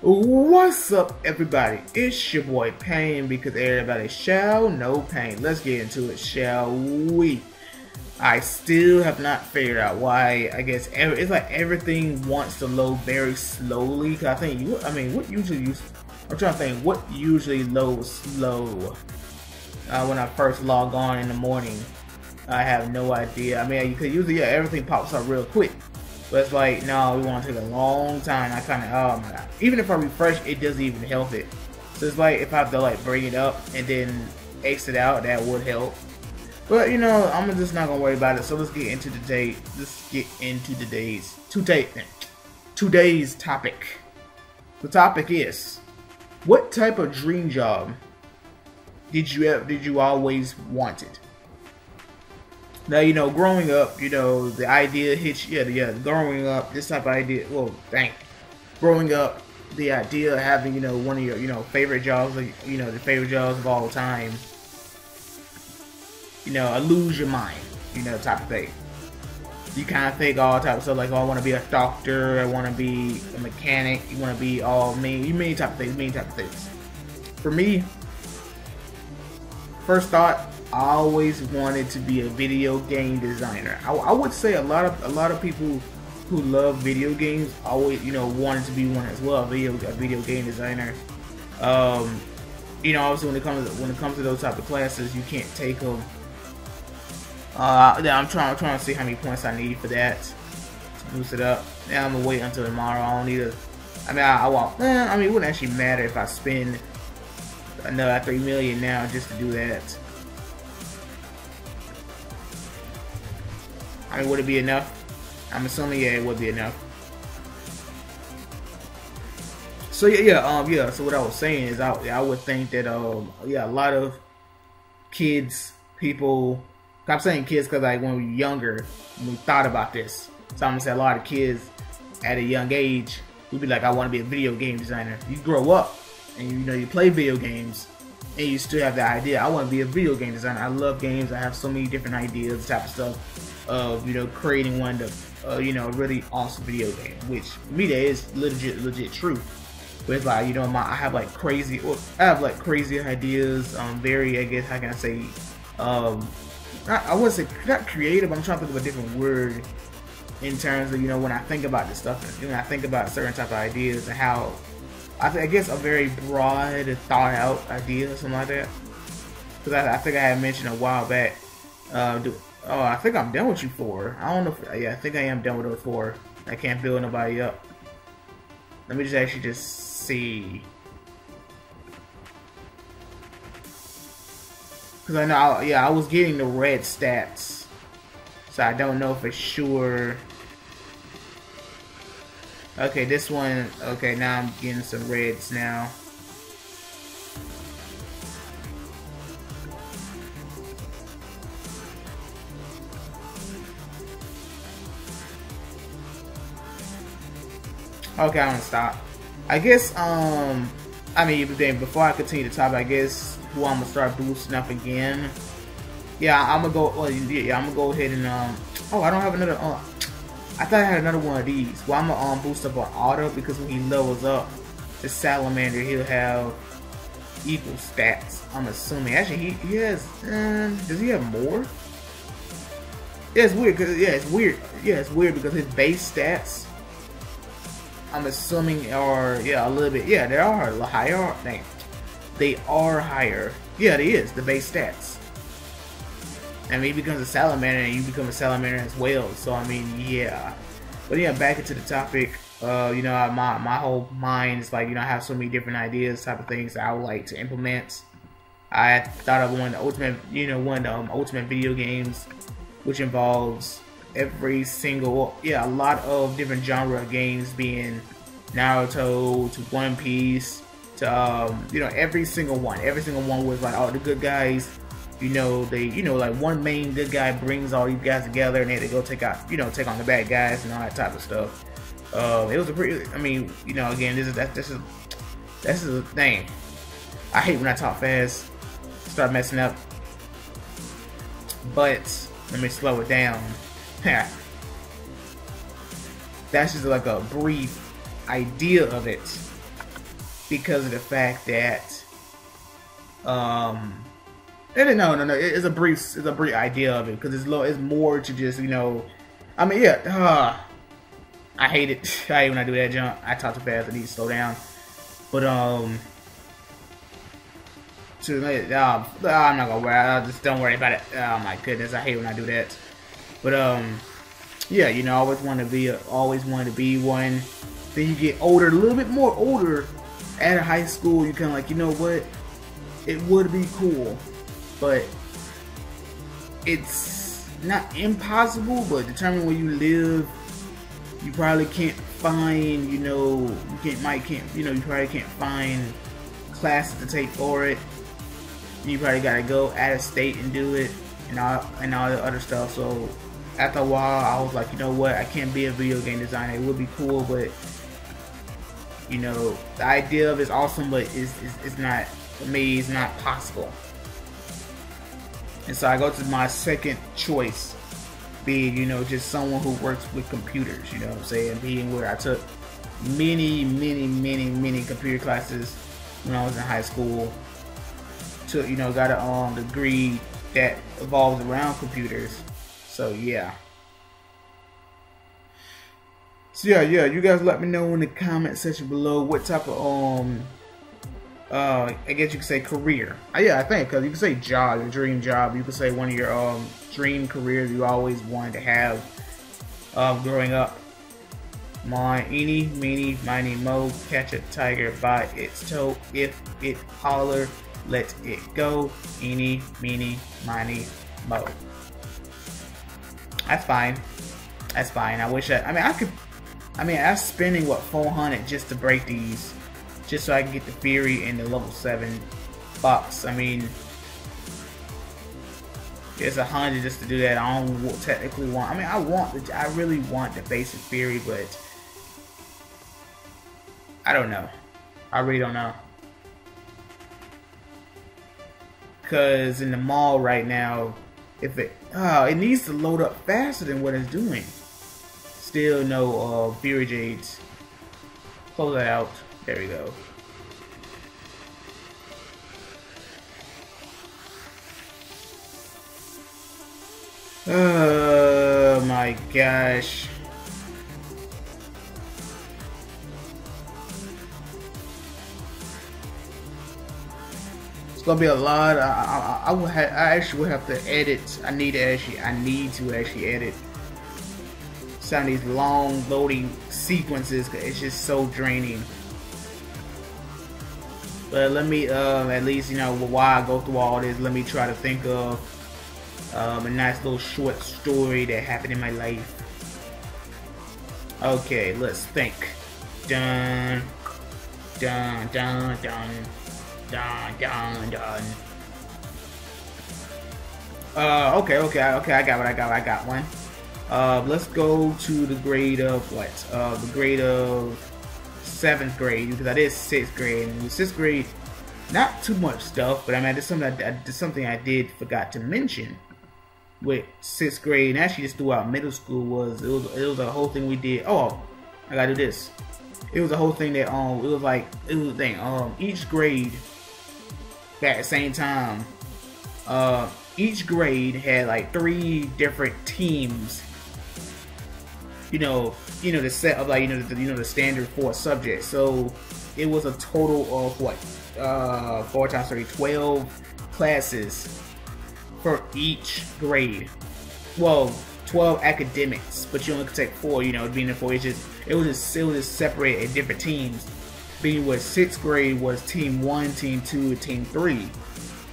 What's up, everybody? It's your boy Pain, because everybody shall know pain. Let's get into it, shall we? I still have not figured out why. I guess it's like everything wants to load very slowly. Cause I think I'm trying to think what usually loads slow when I first log on in the morning. I have no idea. I mean, because usually everything pops up real quick. But it's like, no, we want to take a long time. I kind of, oh my god. Even if I refresh, it doesn't even help it. So it's like, if I have to like bring it up and then exit out, that would help. But you know, I'm just not gonna worry about it. So let's get into today's topic. The topic is, what type of dream job did you always wanted? Now, you know, growing up, you know, the idea hits you, growing up, this type of idea, growing up, the idea of having, you know, one of your, you know, favorite jobs, like, you know, the favorite jobs of all time, you know, lose your mind, you know, type of thing. You kind of think all type of stuff, like, oh, I want to be a doctor, I want to be a mechanic, you want to be all many type of things. For me, first thought, I always wanted to be a video game designer. I would say a lot of people who love video games always, you know, wanted to be one as well, a video game designer. You know, obviously when it comes to those type of classes, you can't take them. I'm trying to see how many points I need for that to boost it up. Yeah, I'm gonna wait until tomorrow. I don't need to. I mean, I won't. I mean, it wouldn't actually matter if I spend another 3 million now just to do that. I mean, would it be enough? I'm assuming, yeah, it would be enough. So yeah. So what I was saying is, I would think that a lot of kids, people. I'm saying kids because like when we were younger, when we thought about this. So I'm gonna say a lot of kids at a young age would be like, I want to be a video game designer. You grow up and you know you play video games and you still have the idea, I want to be a video game designer. I love games. I have so many different ideas, type of stuff. Of, you know, creating one of you know, a really awesome video game, which for me that is legit true. But it's like, you know, I have like crazy ideas. Very, I guess, how can I say, I wouldn't say not creative. I'm trying to think of a different word in terms of, you know, when I think about this stuff, when I think about certain type of ideas and how I guess a very broad, thought out idea, something like that. Because I think I had mentioned a while back. Oh, I think I'm done with you 4. I don't know if, yeah, I think I am done with those 4. I can't build nobody up. Let me just see. Because I know, yeah, I was getting the red stats. So I don't know for sure. Okay, this one, okay, now I'm getting some reds now. Okay, I'm gonna stop. I guess, I mean, before I continue the topic, I guess who I'm gonna start boosting up again. Yeah, I'm gonna go. Well, yeah, I'm gonna go ahead and oh, I don't have another. I thought I had another one of these. Well, I'm gonna boost up on auto, because when he levels up the salamander, he'll have equal stats. I'm assuming. Actually, he has. Does he have more? Yeah, it's weird. Cause it's weird. Yeah, it's weird because his base stats, I'm assuming, are a little bit. Yeah, they are a little higher. They are higher. Yeah, it is the base stats. I mean, he becomes a salamander, and you become a salamander as well. So I mean, yeah. But yeah, back into the topic. You know, my whole mind is like, you know, I have so many different ideas, type of things that I would like to implement. I thought of one of the ultimate video games, which involves every single, a lot of different genre of games, being Naruto to One Piece to you know, every single one was like all the good guys, you know, they, you know, like one main good guy brings all these guys together and they go take on the bad guys and all that type of stuff. It was a pretty, I mean, you know, again, this is the thing. I hate when I talk fast, start messing up, but let me slow it down. That's just like a brief idea of it. because of the fact that no, it's a brief idea of it, because it's more to just, you know, I mean, yeah, I hate it. I hate when I do that jump. I talk too fast. I need to slow down. But I'm not gonna worry. Just don't worry about it. Oh my goodness, I hate when I do that. But yeah, you know, I always wanted to be one. Then you get older, a little bit more older, out of high school. You kind of like, you know what? It would be cool, but it's not impossible. But determining where you live, you probably can't find, you know, you probably can't find classes to take for it. You probably gotta go out of state and do it, and all the other stuff. So after a while, I was like, you know what, I can't be a video game designer. It would be cool, but you know, the idea of it's awesome, but it's not, for me, it's not possible. And so I go to my second choice, being, you know, just someone who works with computers, you know what I'm saying? Being where I took many computer classes when I was in high school. To, you know, got a degree that evolves around computers. So yeah. So yeah, you guys let me know in the comment section below what type of I guess you could say career. Yeah, I think, because you could say job, your dream job. You could say one of your dream careers you always wanted to have growing up. My eeny, meeny, miny, mo, catch a tiger by its toe. If it holler, let it go. Eeny, meeny, miny, mo. That's fine. That's fine. I wish I'm spending what, 400 just to break these, just so I can get the Fury and the level 7 box. I mean, it's 100 just to do that. I don't technically want. I mean, I really want the basic Fury, but I don't know. I really don't know. Because in the mall right now, if it needs to load up faster than what it's doing. Still no Fury Jades. Close that out. There we go. Oh my gosh. It's gonna be a lot. I actually would have to edit. I need to actually edit some of these long loading sequences, because it's just so draining. But let me at least, you know, while I go through all this, let me try to think of a nice little short story that happened in my life. Okay, let's think. Dun dun dun dun dun dun dun. Okay, I got one. Let's go to the grade of what? The grade of 7th grade, because I did 6th grade. And with 6th grade, not too much stuff, but I mean, there's something I did forgot to mention with 6th grade, and actually just throughout middle school, was it was a whole thing we did. Oh, I gotta do this. It was a whole thing that it was a thing. Each grade at the same time, each grade had like 3 different teams. You know the set of, like, the standard 4 subjects. So it was a total of what, 4 times 3, 12 classes for each grade. Well, 12 academics, but you only could take 4. You know, being in 4, it was just separated in different teams. Being what, 6th grade was team 1, team 2, and team 3.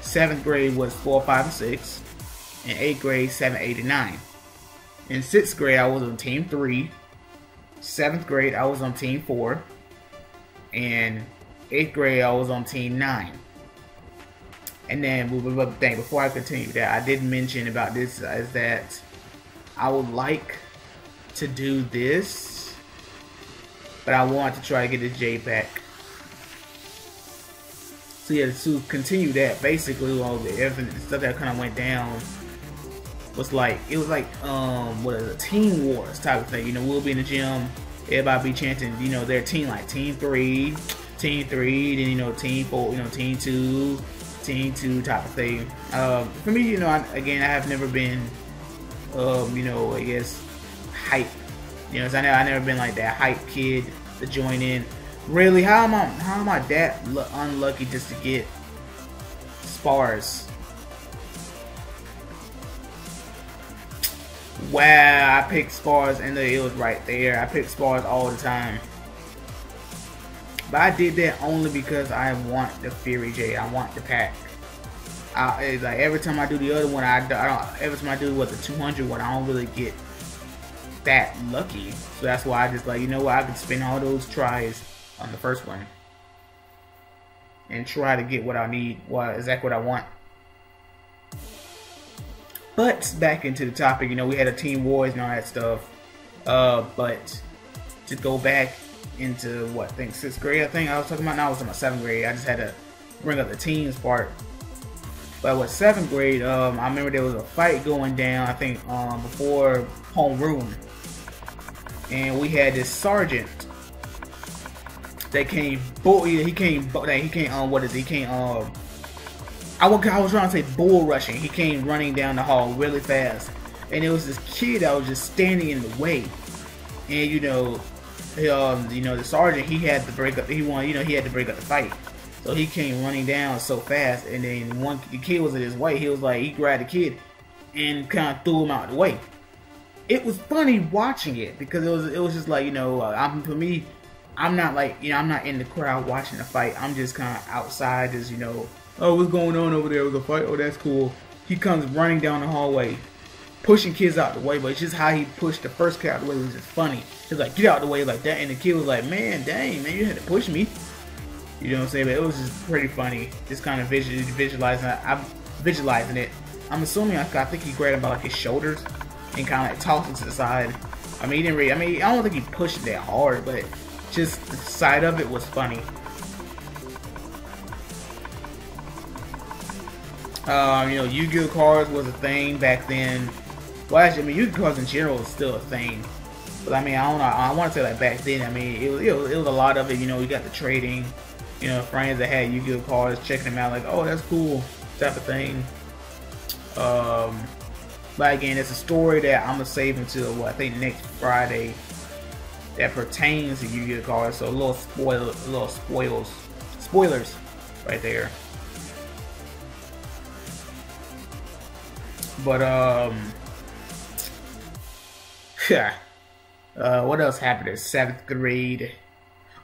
7th grade was 4, 5, and 6, and 8th grade 7, 8, and 9. In 6th grade, I was on team 3. 7th grade, I was on team 4. And 8th grade, I was on team 9. And then, before I continue that, I did mention about this, is that I would like to do this, but I want to try to get this J back. So yeah, to continue that, basically, all the stuff that kind of went down was like, it was like what is it, Team Wars type of thing. You know, we'll be in the gym, everybody be chanting, you know, their team, like team 3, Team 3, then Team 4, Team 2 type of thing. For me, I have never been, I guess, hype. I never been like that hype kid to join in. Really, how am I that unlucky just to get spars? Wow, I picked spars and it was right there. I picked spars all the time. But I did that only because I want the Fury J. I want the pack. It's like every time I do the other one, every time I do the 200 one, I don't really get that lucky. So that's why I just like, I could spend all those tries on the first one and try to get what I need, exactly what I want. But back into the topic, we had a Team Wars and all that stuff. But to go back into what, I think 6th grade, I think I was talking about. Now I was in my 7th grade. I just had to bring up the teams part. But with 7th grade, I remember there was a fight going down, I think before homeroom. And we had this sergeant that came, I was trying to say bull rushing. He came running down the hall really fast, and there was this kid that was just standing in the way. And the sergeant, he had to break up. He had to break up the fight. So he came running down so fast, and then the kid was in his way. He grabbed the kid and kind of threw him out of the way. It was funny watching it because it was just like, for me, I'm not like, I'm not in the crowd watching the fight. I'm just kind of outside, just oh, what's going on over there with the fight? Oh, that's cool. He comes running down the hallway, pushing kids out the way, but it's just how he pushed the first kid out the way was just funny. He's like, get out the way like that, and the kid was like, man, dang, man, you had to push me. You know what I'm saying? But it was just pretty funny. Just kind of visualizing it. I'm assuming, I think he grabbed him by like his shoulders and kind of like tossed him to the side. I mean, I don't think he pushed it that hard, but just the side of it was funny. Yu-Gi-Oh cards was a thing back then. Well, actually, Yu-Gi-Oh cards in general is still a thing. But I don't know. I want to say like back then. It was a lot of it. You got the trading. Friends that had Yu-Gi-Oh cards, checking them out, like, oh, that's cool, type of thing. But again, it's a story that I'm gonna save until I think next Friday. That pertains to Yu-Gi-Oh cards. So a little spoilers, right there. But what else happened in 7th grade?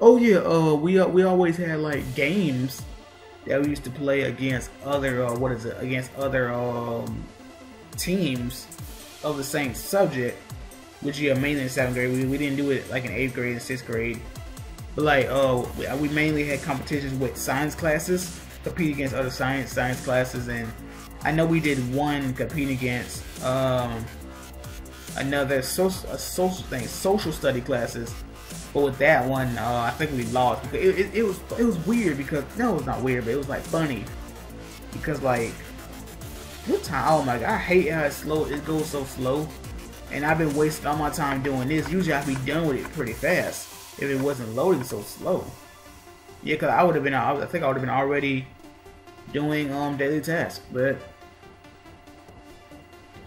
Oh yeah, we always had like games that we used to play against other teams of the same subject, which mainly in 7th grade. We didn't do it like in 8th grade and 6th grade, but like we mainly had competitions with science classes, compete against other science classes, and I know we did one competing against another social study classes. But with that one, I think we lost because it was weird because no, it was not weird, but it was like funny because like what time? Oh my god, I hate how it goes so slow, and I've been wasting all my time doing this. Usually I'd be done with it pretty fast if it wasn't loading so slow. Yeah, cause I think I would have been already doing daily tasks, but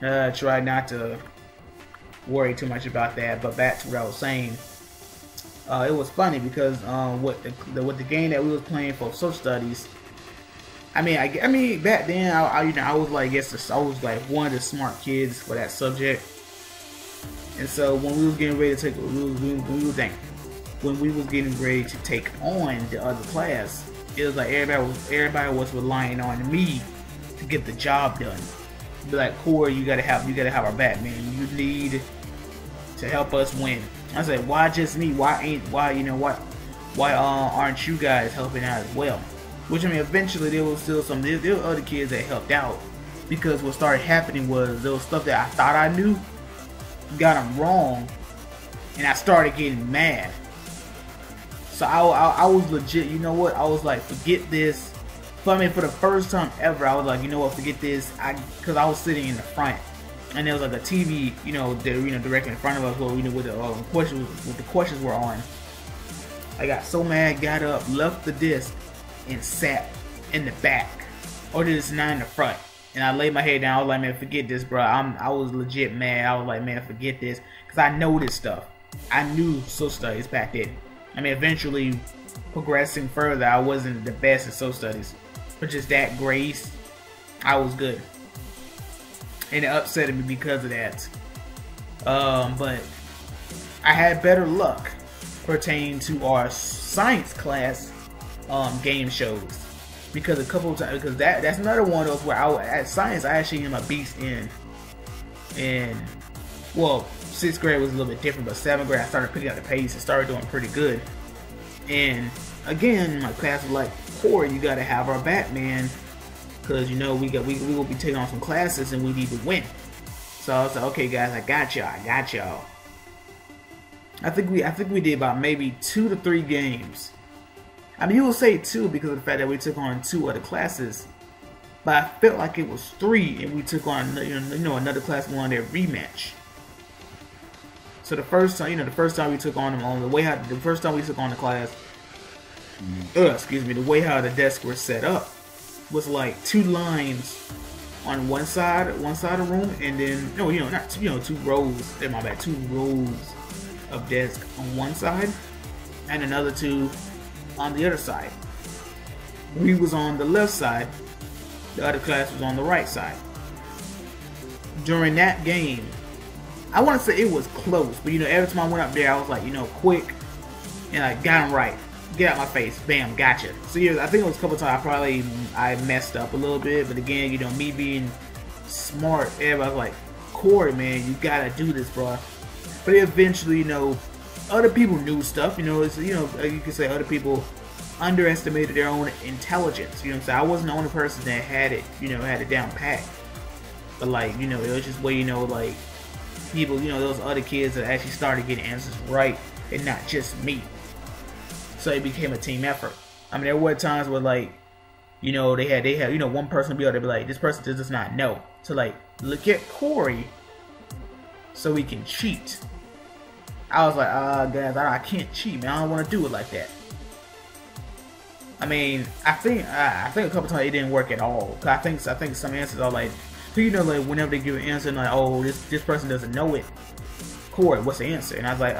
try not to worry too much about that. But back to what I was saying. It was funny because with the game that we was playing for social studies, I mean back then I was like I was like one of the smart kids for that subject, and so when we was getting ready to take when we was getting ready to take on the other class, it was like everybody was relying on me to get the job done. Be like, Corey, you gotta have our back, man. You need to help us win. I said, why just me? Why aren't you guys helping out as well? Which eventually there was still there were other kids that helped out, because what started happening was there was stuff that I thought I knew, got them wrong, and I started getting mad. So I was legit, I was like, forget this. For the first time ever, I was like, forget this. Because I was sitting in the front, and there was like a TV, directly in front of us, where where the questions were on. I got so mad, got up, left the disc, and sat in the back, or just not in the front. And I laid my head down. I was like, man, forget this, bro. I was legit mad. I was like, man, forget this, because I know this stuff. I knew social studies back then. I mean, eventually progressing further, I wasn't the best at social studies, but just that grades, I was good. And it upset me because of that. But I had better luck pertaining to our science class game shows, because a couple of times, because that's another one of those where at science I actually am a beast in well, 6th grade was a little bit different, but 7th grade I started picking up the pace and started doing pretty good. And again, my class was like, Corey, you gotta have our back, man, because you know we will be taking on some classes and we need to win. So I was like, okay guys, I got y'all. I think we did about maybe 2 to 3 games. I mean, you will say 2 because of the fact that we took on 2 other classes, but I felt like it was 3, and we took on another class on their rematch. So the first time we took on them on the way how the first time we took on the class, the way how the desks were set up was like 2 lines on one side of the room, and then 2 rows. My bad, 2 rows of desks on one side, and another 2 on the other side. We was on the left side, the other class was on the right side. During that game, I want to say it was close, but every time I went up there, I was like, quick, and I got him right. Get out my face, bam, gotcha. So I think it was a couple times I messed up a little bit, but again, me being smart, everybody was like, Corey, man, you gotta do this, bro. But eventually, other people knew stuff. It's you can say other people underestimated their own intelligence. So I wasn't the only person that had it, had it down pat. But it was just where like people, those other kids that actually started getting answers right, and not just me. So it became a team effort. I mean, there were times where they had one person be able to be like, this person does not know. So look at Corey, so he can cheat. I was like, guys, I can't cheat, man. I don't want to do it like that. I mean, I think a couple times it didn't work at all. Cause I think some answers are like, whenever they give an answer, like, oh, this person doesn't know it. Corey, what's the answer? And I was like,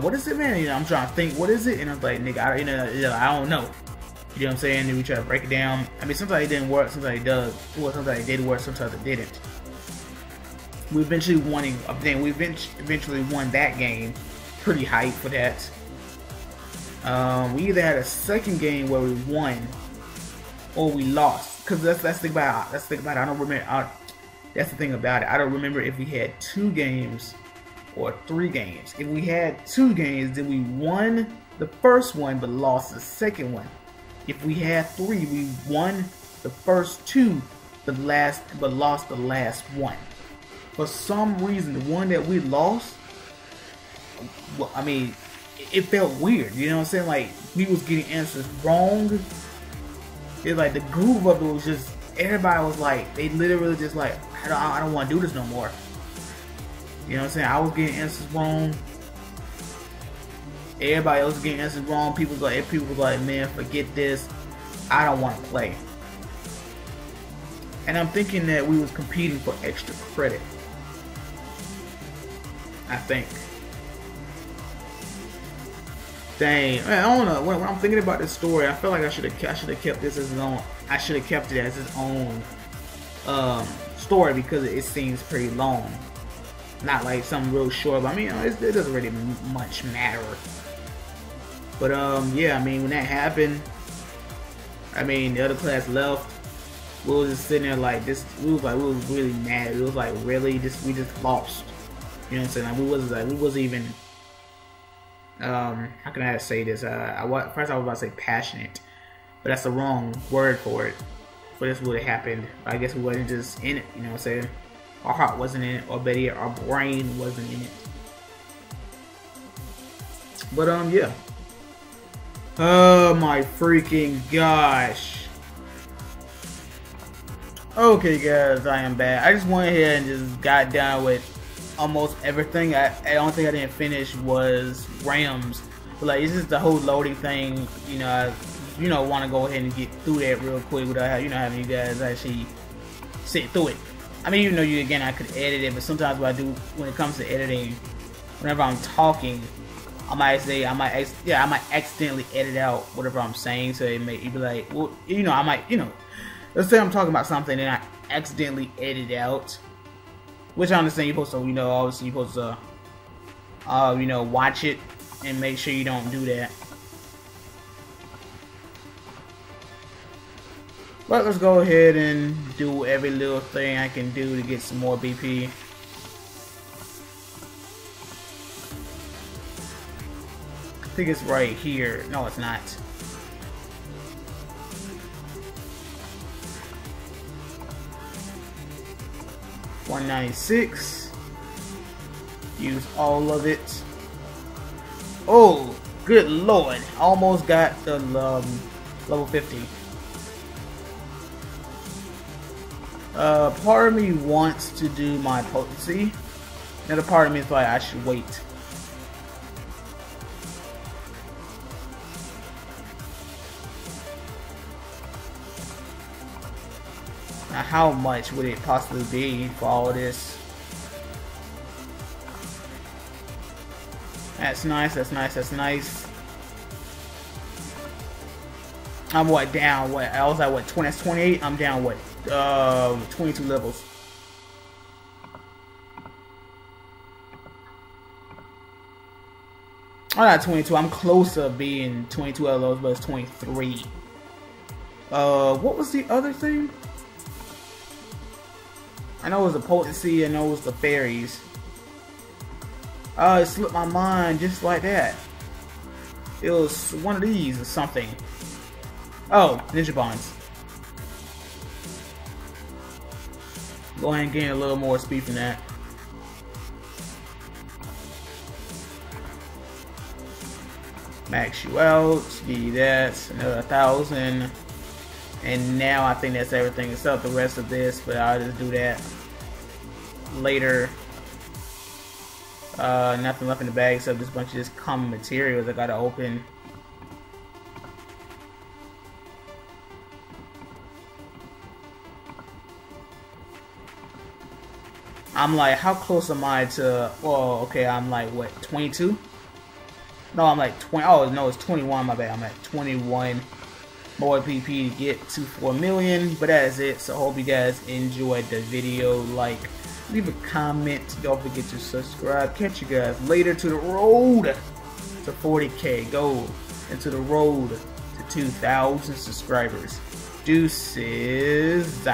what is it, man? I'm trying to think, what is it? And I was like, nigga, I don't know. You know what I'm saying? And we try to break it down. I mean, sometimes it didn't work, sometimes it does. Well, sometimes it did work, sometimes it didn't. We eventually won that game. Pretty hyped for that. We either had a second game where we won or we lost. Cause that's the thing about it. I don't remember. That's the thing about it. I don't remember if we had 2 games or 3 games. If we had 2 games, then we won the first one but lost the second one. If we had 3, we won the first 2 but lost the last one. For some reason, the one that we lost, well, I mean, it felt weird. You know what I'm saying? Like, we was getting answers wrong. It's like the groove of it was just, everybody was like, they literally just like, I don't want to do this no more. You know what I'm saying? I was getting answers wrong. Everybody else was getting answers wrong. People was like, man, forget this. I don't want to play. And I'm thinking that we was competing for extra credit. I think. Dang, man, I don't know. When I'm thinking about this story, I feel like I should have kept this as its own. I should have kept it as its own story, because it seems pretty long. Not like something real short, but I mean, it doesn't really much matter. But yeah, I mean, when that happened, I mean, the other class left. We was just sitting there like this. We was really mad. It was like, really, we just lost. You know what I'm saying? Like, we wasn't even. How can I say this? First I was about to say passionate, but that's the wrong word for it. For this would have happened. I guess we wasn't just in it. You know what I'm saying? Our heart wasn't in it, or better yet, our brain wasn't in it. But yeah. Oh my freaking gosh. Okay guys, I am back. I just went ahead and just got done with almost everything. The only thing I didn't finish was Rams. But like, it's just the whole loading thing, you know. Want to go ahead and get through that real quick without having you guys actually sit through it. I mean, even though I could edit it, but sometimes what I do when it comes to editing, whenever I'm talking, I might accidentally edit out whatever I'm saying, so it be like, well, let's say I'm talking about something and I accidentally edit out, which I understand you're supposed to, obviously you're supposed to, watch it and make sure you don't do that. But let's go ahead and do every little thing I can do to get some more BP. I think it's right here. No, it's not. $196. Use all of it. Oh, good lord. Almost got the level 50. Part of me wants to do my potency. Another part of me is like, I should wait. Now, how much would it possibly be for all of this? That's nice, that's nice, that's nice. I'm down I was at 20, that's 28, I'm down 22 levels. I'm not 22, I'm close to being 22 levels, but it's 23. What was the other thing? I know it was the potency, I know it was the fairies. It slipped my mind just like that. It was one of these or something. Oh, ninja bonds. Go ahead and gain a little more speed from that. Max you out, give you that, another 1,000. And now I think that's everything except the rest of this, but I'll just do that later. Nothing left in the bag except this bunch of just common materials I gotta open. I'm like, how close am I to, well, okay, I'm like, what, 22? No, I'm like 20, oh no, it's 21, my bad, I'm at 21 more PP to get to 4 million, but that is it. So I hope you guys enjoyed the video. Like, leave a comment, don't forget to subscribe. Catch you guys later to the road to 40K gold and to the road to 2,000 subscribers. Deuces.